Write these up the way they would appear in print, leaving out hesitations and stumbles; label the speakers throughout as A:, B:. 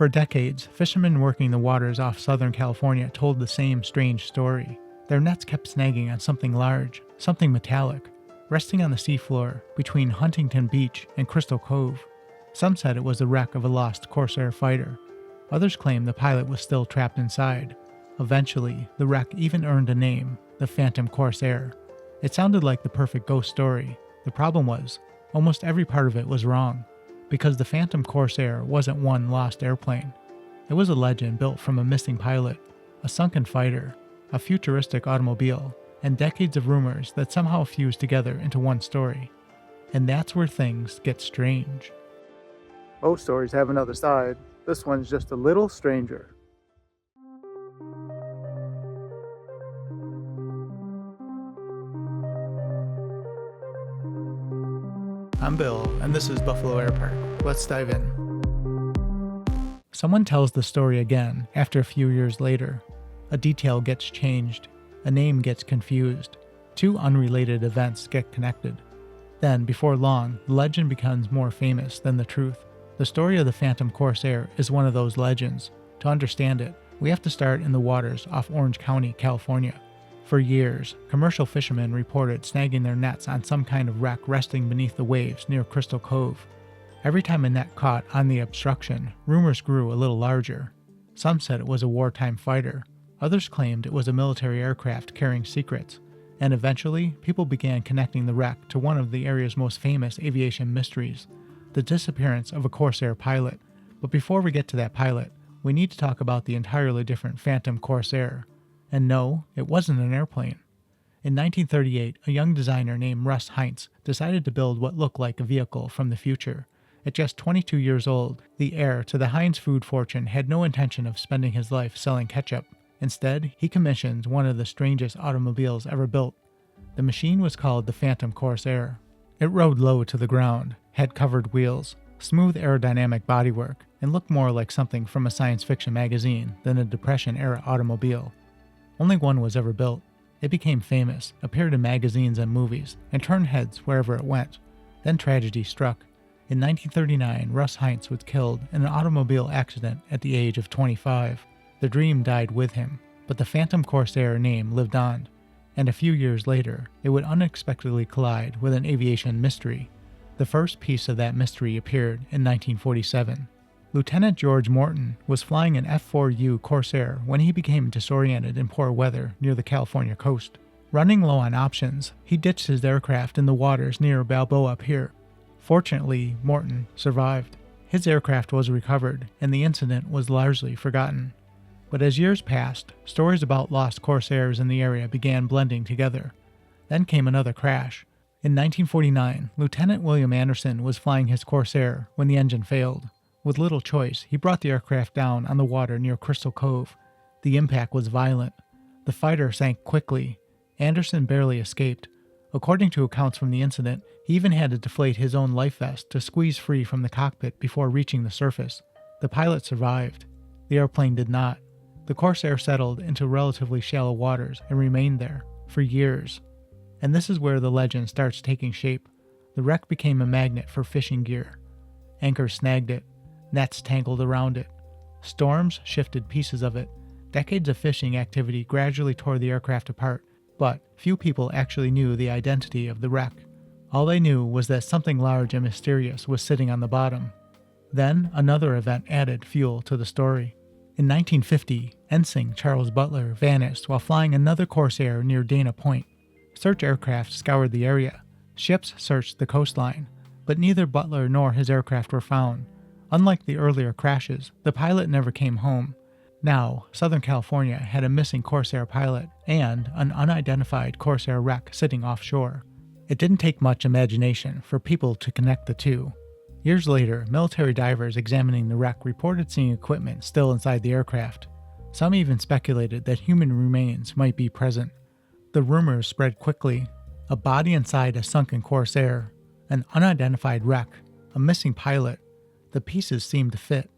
A: For decades, fishermen working the waters off Southern California told the same strange story. Their nets kept snagging on something large, something metallic, resting on the seafloor between Huntington Beach and Crystal Cove. Some said it was the wreck of a lost Corsair fighter. Others claimed the pilot was still trapped inside. Eventually, the wreck even earned a name, the Phantom Corsair. It sounded like the perfect ghost story. The problem was, almost every part of it was wrong, because the Phantom Corsair wasn't one lost airplane. It was a legend built from a missing pilot, a sunken fighter, a futuristic automobile, and decades of rumors that somehow fused together into one story. And that's where things get strange.
B: Most stories have another side. This one's just a little stranger.
A: I'm Bill, and this is Buffalo Air Park. Let's dive in. Someone tells the story again after a few years later. A detail gets changed. A name gets confused. Two unrelated events get connected. Then, before long, the legend becomes more famous than the truth. The story of the Phantom Corsair is one of those legends. To understand it, we have to start in the waters off Orange County, California. For years, commercial fishermen reported snagging their nets on some kind of wreck resting beneath the waves near Crystal Cove. Every time a net caught on the obstruction, rumors grew a little larger. Some said it was a wartime fighter. Others claimed it was a military aircraft carrying secrets. And eventually, people began connecting the wreck to one of the area's most famous aviation mysteries, the disappearance of a Corsair pilot. But before we get to that pilot, we need to talk about the entirely different Phantom Corsair. And no, it wasn't an airplane. In 1938, a young designer named Heinz decided to build what looked like a vehicle from the future. At just 22 years old, the heir to the Heinz food fortune had no intention of spending his life selling ketchup. Instead, he commissioned one of the strangest automobiles ever built. The machine was called the Phantom Corsair. It rode low to the ground, had covered wheels, smooth aerodynamic bodywork, and looked more like something from a science fiction magazine than a Depression-era automobile. Only one was ever built. It became famous, appeared in magazines and movies, and turned heads wherever it went. Then tragedy struck. In 1939, Heinz was killed in an automobile accident at the age of 25. The dream died with him, but the Phantom Corsair name lived on. And a few years later, it would unexpectedly collide with an aviation mystery. The first piece of that mystery appeared in 1947. Lieutenant George Morton was flying an F-4U Corsair when he became disoriented in poor weather near the California coast. Running low on options, he ditched his aircraft in the waters near Balboa Pier. Fortunately, Morton survived. His aircraft was recovered, and the incident was largely forgotten. But as years passed, stories about lost Corsairs in the area began blending together. Then came another crash. In 1949, Lieutenant William Anderson was flying his Corsair when the engine failed. With little choice, he brought the aircraft down on the water near Crystal Cove. The impact was violent. The fighter sank quickly. Anderson barely escaped. According to accounts from the incident, he even had to deflate his own life vest to squeeze free from the cockpit before reaching the surface. The pilot survived. The airplane did not. The Corsair settled into relatively shallow waters and remained there for years. And this is where the legend starts taking shape. The wreck became a magnet for fishing gear. Anchors snagged it. Nets tangled around it. Storms shifted pieces of it. Decades of fishing activity gradually tore the aircraft apart, but few people actually knew the identity of the wreck. All they knew was that something large and mysterious was sitting on the bottom. Then another event added fuel to the story. In 1950, Ensign Charles Butler vanished while flying another Corsair near Dana Point. Search aircraft scoured the area. Ships searched the coastline, but neither Butler nor his aircraft were found. Unlike the earlier crashes, the pilot never came home. Now, Southern California had a missing Corsair pilot and an unidentified Corsair wreck sitting offshore. It didn't take much imagination for people to connect the two. Years later, military divers examining the wreck reported seeing equipment still inside the aircraft. Some even speculated that human remains might be present. The rumors spread quickly. A body inside a sunken Corsair, an unidentified wreck, a missing pilot. The pieces seemed to fit.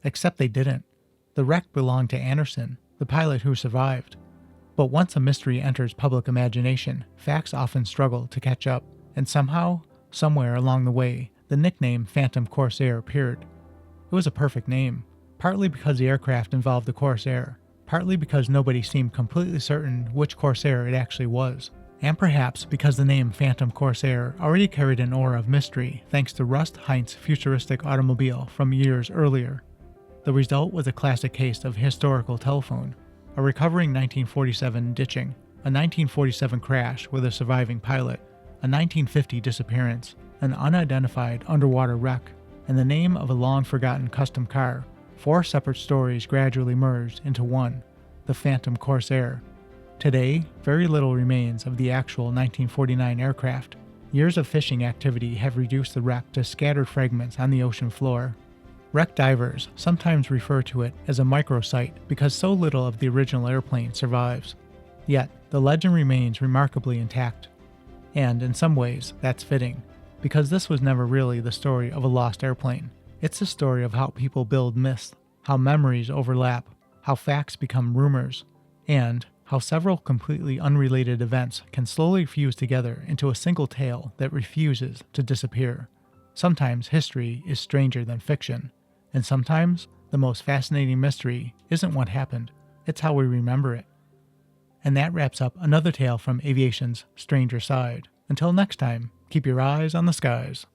A: Except they didn't. The wreck belonged to Anderson, the pilot who survived. But once a mystery enters public imagination, facts often struggle to catch up, and somehow, somewhere along the way, the nickname Phantom Corsair appeared. It was a perfect name. partly because the aircraft involved the Corsair, partly because nobody seemed completely certain which Corsair it actually was, and perhaps because the name Phantom Corsair already carried an aura of mystery thanks to Heinz's futuristic automobile from years earlier. The result was a classic case of historical telephone, a recovering 1947 ditching, a 1947 crash with a surviving pilot, a 1950 disappearance, an unidentified underwater wreck, and the name of a long-forgotten custom car. 4 separate stories gradually merged into one, the Phantom Corsair. Today, very little remains of the actual 1949 aircraft. Years of fishing activity have reduced the wreck to scattered fragments on the ocean floor. Wreck divers sometimes refer to it as a microsite because so little of the original airplane survives. Yet, the legend remains remarkably intact. And in some ways, that's fitting, because this was never really the story of a lost airplane. It's the story of how people build myths, how memories overlap, how facts become rumors, and how several completely unrelated events can slowly fuse together into a single tale that refuses to disappear. Sometimes history is stranger than fiction, and sometimes the most fascinating mystery isn't what happened, it's how we remember it. And that wraps up another tale from Aviation's Stranger Side. Until next time, keep your eyes on the skies.